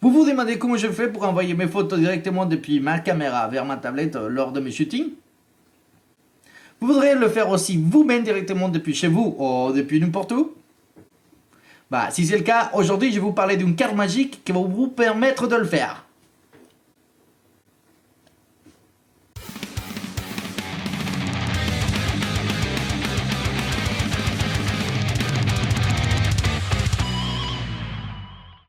Vous vous demandez comment je fais pour envoyer mes photos directement depuis ma caméra vers ma tablette lors de mes shootings? Vous voudriez le faire aussi vous-même directement depuis chez vous ou depuis n'importe où? Si c'est le cas, aujourd'hui je vais vous parler d'une carte magique qui va vous permettre de le faire.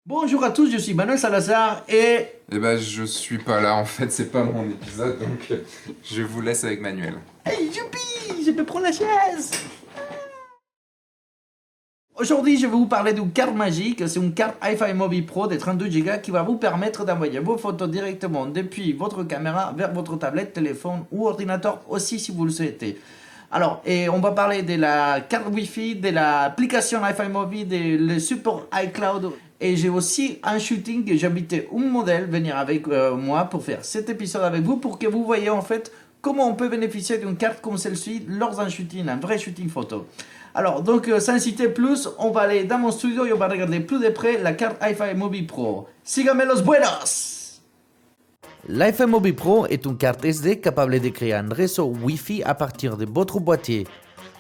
Bonjour à tous, je suis Manuel Salazar et... je suis pas là, en fait, c'est pas mon épisode, donc je vous laisse avec Manuel. Hey, youpi, je peux prendre la chaise. Aujourd'hui, je vais vous parler d'une carte magique. C'est une carte iFi Mobi Pro de 32 Go qui va vous permettre d'envoyer vos photos directement depuis votre caméra vers votre tablette, téléphone ou ordinateur aussi si vous le souhaitez. Alors, on va parler de la carte Wi-Fi, de l'application iFi Mobi, le support iCloud. Et j'ai aussi un shooting que j'invitais un modèle venir avec moi pour faire cet épisode avec vous pour que vous voyez en fait comment on peut bénéficier d'une carte comme celle-ci lors d'un shooting, un vrai shooting photo. Alors, donc, sans citer plus, on va aller dans mon studio et on va regarder plus de près la carte iFi Mobi Pro. Síganme los buenos! L'iFi Mobi Pro est une carte SD capable de créer un réseau Wi-Fi à partir de votre boîtier.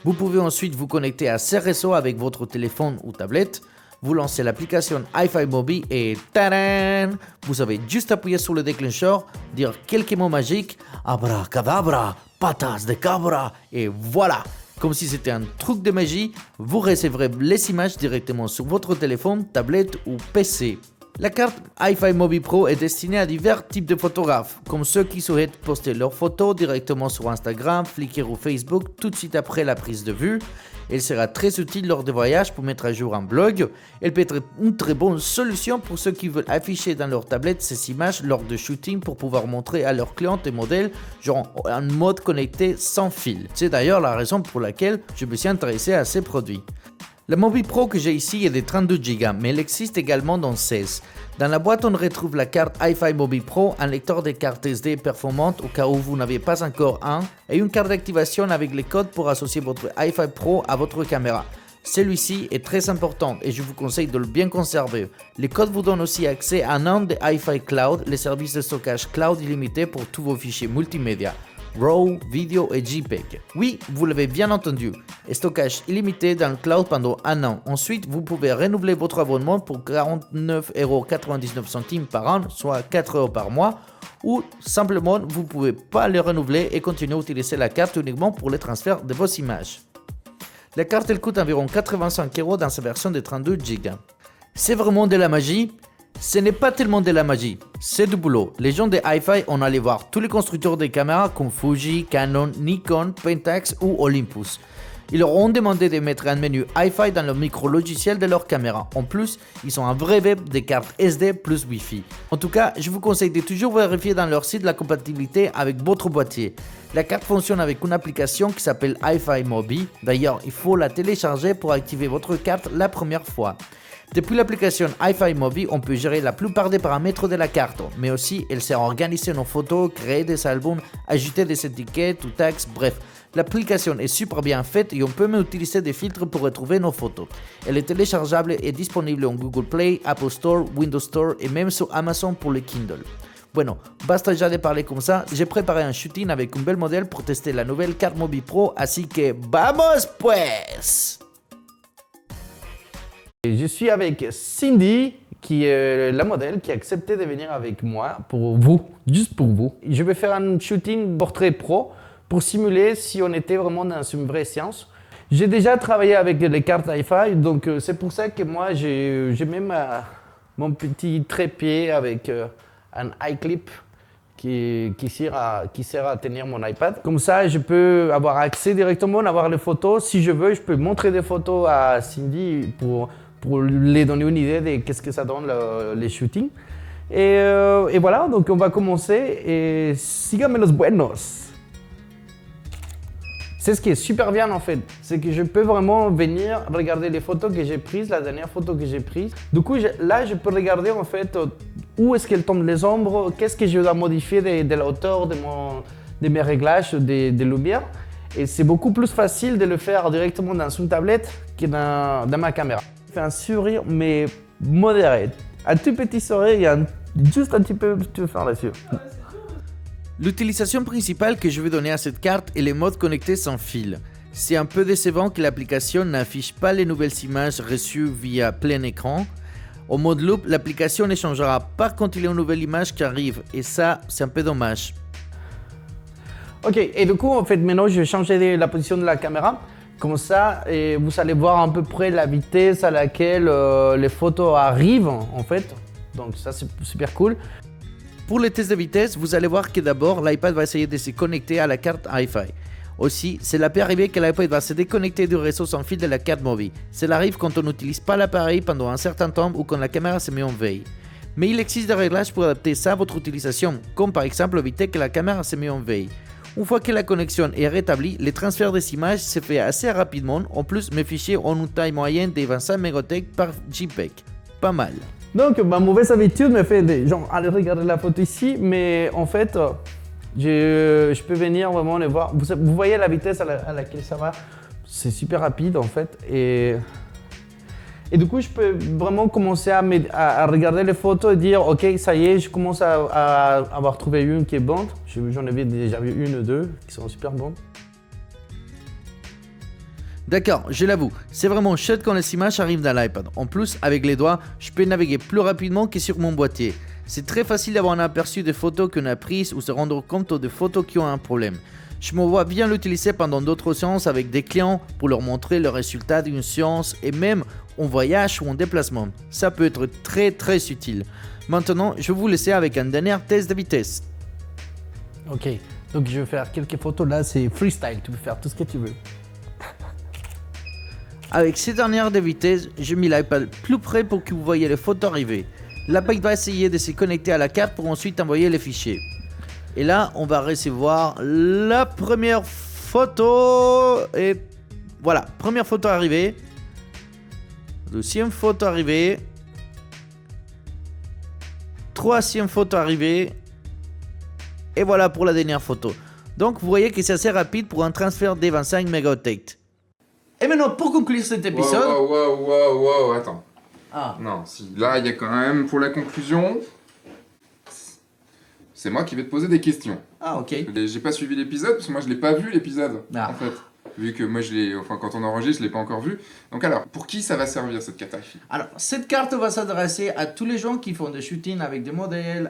Vous pouvez ensuite vous connecter à ce réseau avec votre téléphone ou tablette. Vous lancez l'application iFi Mobi et tadam! Vous avez juste appuyé sur le déclencheur, dire quelques mots magiques, abracadabra, patas de cabra, et voilà! Comme si c'était un truc de magie, vous recevrez les images directement sur votre téléphone, tablette ou PC. La carte iFi Mobi Pro est destinée à divers types de photographes, comme ceux qui souhaitent poster leurs photos directement sur Instagram, Flickr ou Facebook tout de suite après la prise de vue. Elle sera très utile lors de voyages pour mettre à jour un blog. Elle peut être une très bonne solution pour ceux qui veulent afficher dans leur tablette ces images lors de shooting pour pouvoir montrer à leurs clients et modèles, genre en mode connecté sans fil. C'est d'ailleurs la raison pour laquelle je me suis intéressé à ces produits. La Mobi Pro que j'ai ici est de 32 Go, mais elle existe également dans 16. Dans la boîte, on retrouve la carte iFi Mobi Pro, un lecteur de cartes SD performante au cas où vous n'avez pas encore un, et une carte d'activation avec les codes pour associer votre iFi Pro à votre caméra. Celui-ci est très important et je vous conseille de le bien conserver. Les codes vous donnent aussi accès à un an de iFi Cloud, les services de stockage cloud illimité pour tous vos fichiers multimédia. RAW, vidéo et JPEG. Oui, vous l'avez bien entendu, stockage illimité dans le cloud pendant un an. Ensuite, vous pouvez renouveler votre abonnement pour 49,99€ par an, soit 4 € par mois, ou simplement vous ne pouvez pas le renouveler et continuer à utiliser la carte uniquement pour le transfert de vos images. La carte elle coûte environ 85€ dans sa version de 32 Go. C'est vraiment de la magie? Ce n'est pas tellement de la magie, c'est du boulot. Les gens de iFi ont allé voir tous les constructeurs de caméras comme Fuji, Canon, Nikon, Pentax ou Olympus. Ils leur ont demandé de mettre un menu iFi dans le micro-logiciel de leur caméra. En plus, ils ont un vrai web de cartes SD plus Wi-Fi. En tout cas, je vous conseille de toujours vérifier dans leur site la compatibilité avec votre boîtier. La carte fonctionne avec une application qui s'appelle iFi Mobi. D'ailleurs, il faut la télécharger pour activer votre carte la première fois. Depuis l'application iFi Mobi, on peut gérer la plupart des paramètres de la carte, mais aussi elle sert à organiser nos photos, créer des albums, ajouter des étiquettes ou tags, bref. L'application est super bien faite et on peut même utiliser des filtres pour retrouver nos photos. Elle est téléchargeable et disponible en Google Play, Apple Store, Windows Store et même sur Amazon pour le Kindle. Bueno, basta déjà de parler comme ça, j'ai préparé un shooting avec un bel modèle pour tester la nouvelle carte Mobi Pro, ainsi que vamos pues! Je suis avec Cindy, qui est la modèle qui a accepté de venir avec moi pour vous, juste pour vous. Je vais faire un shooting portrait pro pour simuler si on était vraiment dans une vraie séance. J'ai déjà travaillé avec les cartes iFi, donc c'est pour ça que moi j'ai même mon petit trépied avec un iClip qui sert à tenir mon iPad. Comme ça, je peux avoir accès directement, avoir les photos. Si je veux, je peux montrer des photos à Cindy pour les donner une idée de qu'est-ce que ça donne les shootings. Et voilà, donc on va commencer et síganme los buenos. C'est ce qui est super bien en fait, c'est que je peux vraiment venir regarder les photos que j'ai prises, la dernière photo que j'ai prise. Du coup, là, je peux regarder en fait où est-ce qu'elle tombe les ombres, qu'est-ce que je dois modifier de la hauteur de mes réglages de lumière. Et c'est beaucoup plus facile de le faire directement dans une tablette que dans ma caméra. Je fais un sourire mais modéré, Un tout petit sourire, il y a juste un petit peu tu veux faire là-dessus. L'utilisation principale que je vais donner à cette carte est le mode connecté sans fil. C'est un peu décevant que l'application n'affiche pas les nouvelles images reçues via plein écran. Au mode loop, l'application ne changera pas quand il y a une nouvelle image qui arrive, et ça, c'est un peu dommage. Ok, et du coup, en fait, maintenant, je vais changer la position de la caméra. Comme ça, et vous allez voir à peu près la vitesse à laquelle les photos arrivent, en fait. Donc ça, c'est super cool. Pour les tests de vitesse, vous allez voir que d'abord, l'iPad va essayer de se connecter à la carte Wi-Fi. Aussi, cela peut arriver que l'iPad va se déconnecter du réseau sans fil de la carte mobile. Cela arrive quand on n'utilise pas l'appareil pendant un certain temps ou quand la caméra se met en veille. Mais il existe des réglages pour adapter ça à votre utilisation, comme par exemple éviter que la caméra se mette en veille. Une fois que la connexion est rétablie, le transfert des images se fait assez rapidement. En plus, mes fichiers ont une taille moyenne de 25 mégaoctets par JPEG. Pas mal. Donc, ma mauvaise habitude me fait des gens aller regarder la photo ici, mais en fait, je peux venir vraiment les voir. Vous voyez la vitesse à laquelle ça va, c'est super rapide en fait. Et du coup, je peux vraiment commencer à regarder les photos et dire, ok, ça y est, je commence à avoir trouvé une qui est bonne. J'en avais déjà vu une ou deux qui sont super bonnes. D'accord, je l'avoue, c'est vraiment chouette quand les images arrivent dans l'iPad. En plus, avec les doigts, je peux naviguer plus rapidement que sur mon boîtier. C'est très facile d'avoir un aperçu des photos qu'on a prises ou se rendre compte des photos qui ont un problème. Je me vois bien l'utiliser pendant d'autres séances avec des clients pour leur montrer le résultat d'une séance et même en voyage ou en déplacement. Ça peut être très très utile. Maintenant, je vais vous laisser avec un dernier test de vitesse. Ok, donc je vais faire quelques photos. Là, c'est freestyle, tu peux faire tout ce que tu veux. Avec ces dernières de vitesse, j'ai mis l'iPad plus près pour que vous voyez les photos arriver. L'iPad va essayer de se connecter à la carte pour ensuite envoyer les fichiers. Et là, on va recevoir la première photo. Et voilà, première photo arrivée. Deuxième photo arrivée. Troisième photo arrivée. Et voilà pour la dernière photo. Donc vous voyez que c'est assez rapide pour un transfert des 25 mégaoctets. Et maintenant, pour conclure cet épisode... Wow, attends. Ah. Non, si, là, il y a quand même, pour la conclusion, c'est moi qui vais te poser des questions. Ah, ok. J'ai pas suivi l'épisode, parce que moi, je l'ai pas vu, l'épisode, Ah. en fait. Vu que moi, quand on enregistre, je l'ai pas encore vu. Donc alors, pour qui ça va servir, cette carte Wi-Fi? Alors, cette carte va s'adresser à tous les gens qui font des shootings avec des modèles,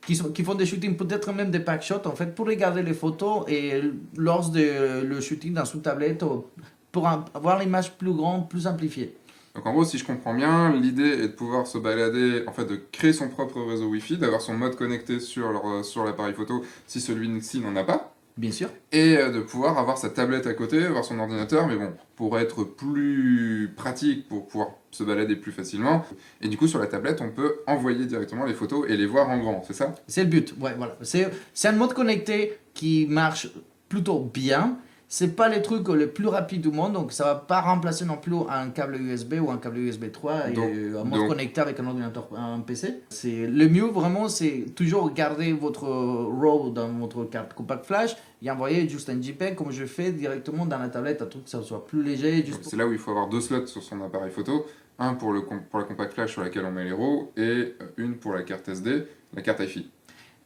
qui font des shootings, peut-être même des packshots, en fait, pour regarder les photos et lors de le shooting dans une tablette, pour avoir l'image plus grande, plus amplifiée. Donc en gros, si je comprends bien, l'idée est de pouvoir se balader, en fait, de créer son propre réseau Wi-Fi, d'avoir son mode connecté sur l'appareil photo, si celui-ci n'en a pas. Bien sûr. Et de pouvoir avoir sa tablette à côté, avoir son ordinateur, mais bon, pour être plus pratique, pour pouvoir se balader plus facilement. Et du coup, sur la tablette, on peut envoyer directement les photos et les voir en grand, c'est ça? C'est le but, ouais, voilà. C'est un mode connecté qui marche plutôt bien. C'est pas les trucs les plus rapides du monde, donc ça va pas remplacer non plus un câble USB ou un câble USB 3 et un mode connecté avec un ordinateur, un PC. C'est le mieux vraiment, c'est toujours garder votre RAW dans votre carte compact flash et envoyer juste un JPEG comme je fais directement dans la tablette, un truc que ça soit plus léger. C'est là où il faut avoir deux slots sur son appareil photo, un pour la compact flash sur laquelle on met les RAW et une pour la carte SD, la carte Wi-Fi.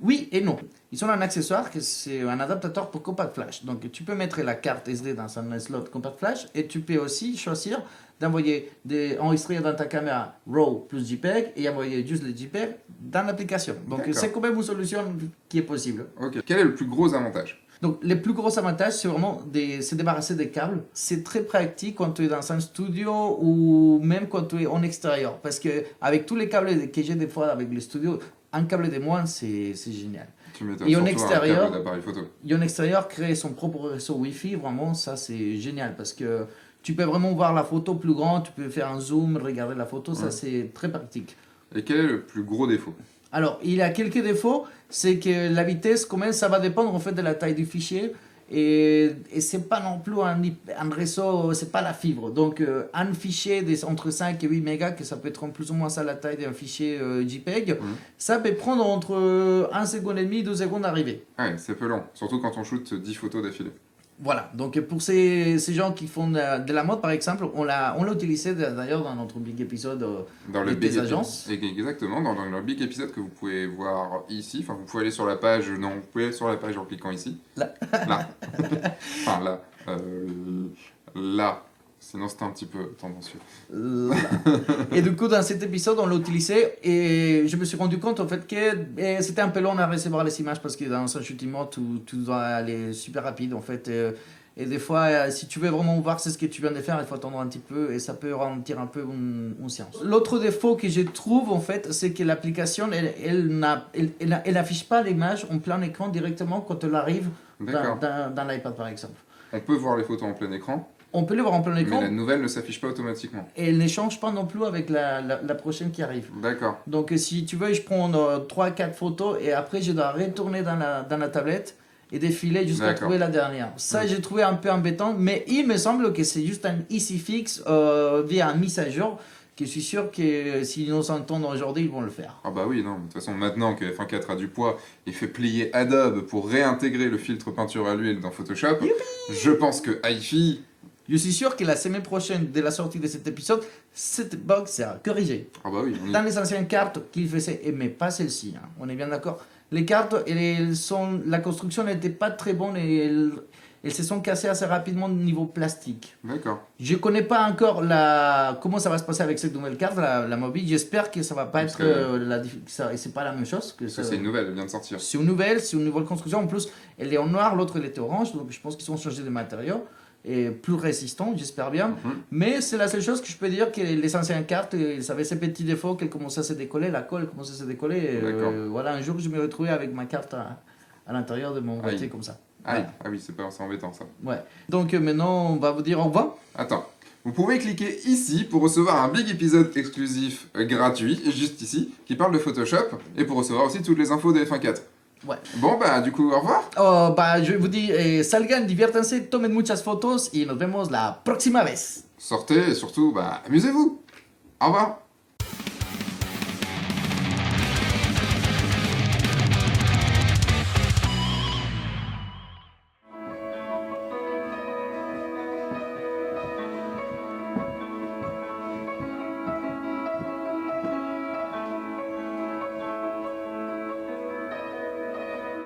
Oui et non. Ils ont un accessoire que c'est un adaptateur pour compact flash. Donc tu peux mettre la carte SD dans un slot compact flash et tu peux aussi choisir enregistrer dans ta caméra RAW plus JPEG et envoyer juste les JPEG dans l'application. Donc c'est quand même une solution qui est possible. Ok. Quel est le plus gros avantage? Donc, le plus gros avantage, c'est vraiment se débarrasser des câbles. C'est très pratique quand tu es dans un studio ou même quand tu es en extérieur. Parce que avec tous les câbles que j'ai des fois avec les studios, un câble de moins, c'est génial. Tu m'étonnes, Et en surtout extérieur, un câble d'appareil photo. Et en extérieur, créer son propre réseau Wi-Fi, vraiment, ça c'est génial. Parce que tu peux vraiment voir la photo plus grande, tu peux faire un zoom, regarder la photo, ça c'est très pratique. Et quel est le plus gros défaut? Alors, il y a quelques défauts, c'est que la vitesse, quand même, ça va dépendre en fait de la taille du fichier. Et c'est pas non plus un réseau, c'est pas la fibre. Donc, un fichier entre 5 et 8 mégas, que ça peut être plus ou moins ça la taille d'un fichier JPEG, ça peut prendre entre 1 seconde et demie, 2 secondes à arriver. Ouais, c'est peu long, surtout quand on shoot 10 photos d'affilée. Voilà, donc pour ces gens qui font de la mode par exemple, on l'a utilisé d'ailleurs dans notre big épisode Dans le des big agences. Exactement, dans le big épisode que vous pouvez voir ici. Enfin, vous pouvez aller sur la page, non, vous pouvez aller sur la page en cliquant ici. Là. Là. Enfin, là. Là. Sinon, c'était un petit peu tendancieux. Et du coup, dans cet épisode, on l'a utilisé et je me suis rendu compte en fait que c'était un peu long à recevoir les images parce que dans un shooting mode, tout doit aller super rapide en fait. Et des fois, si tu veux vraiment voir ce que tu viens de faire, il faut attendre un petit peu et ça peut ralentir un peu une séance. L'autre défaut que je trouve en fait, c'est que l'application, elle n'affiche pas l'image en plein écran directement quand elle arrive dans l'iPad par exemple. On peut voir les photos en plein écran. On peut les voir en plein écran. Mais la nouvelle ne s'affiche pas automatiquement. Et elle ne change pas non plus avec la prochaine qui arrive. D'accord. Donc si tu veux, je prends 3-4 photos et après je dois retourner dans la tablette et défiler jusqu'à trouver la dernière. Ça, j'ai trouvé un peu embêtant, mais il me semble que c'est juste un easy fix via un mise à jour, que je suis sûr que s'ils nous entendent aujourd'hui, ils vont le faire. Ah bah oui, non, de toute façon, maintenant que F1.4 a du poids et fait plier Adobe pour réintégrer le filtre peinture à l'huile dans Photoshop, je pense que hi-fi... Je suis sûr que la semaine prochaine, dès la sortie de cet épisode, cette bug sera corrigée. Ah bah oui. Dans les anciennes cartes qu'il faisait, mais pas celle-ci, hein, on est bien d'accord. Les cartes, la construction n'était pas très bonne et elles se sont cassées assez rapidement au niveau plastique. D'accord. Je ne connais pas encore comment ça va se passer avec cette nouvelle carte, la mobile. J'espère que ça va pas être c'est pas la même chose. C'est une nouvelle, elle vient de sortir. C'est une nouvelle construction. En plus, elle est en noir, l'autre elle était orange, donc je pense qu'ils ont changé de matériaux et plus résistant, j'espère bien. Mais c'est la seule chose que je peux dire que les anciennes cartes, ils avaient ces petits défauts qu'elles commençaient à se décoller, la colle commençait à se décoller. Et, voilà, un jour je me retrouvais avec ma carte à l'intérieur de mon boîtier comme ça. Ah oui, c'est embêtant ça. Ouais. Donc maintenant, on va vous dire au revoir. Attends. Vous pouvez cliquer ici pour recevoir un big épisode exclusif gratuit, juste ici, qui parle de Photoshop, et pour recevoir aussi toutes les infos de F1.4. Ouais. Bon, bah, du coup, au revoir. Je vous dis, salgan, diviértanse, tomen muchas fotos y nos vemos la próxima vez. Sortez et surtout, bah, amusez-vous. Au revoir.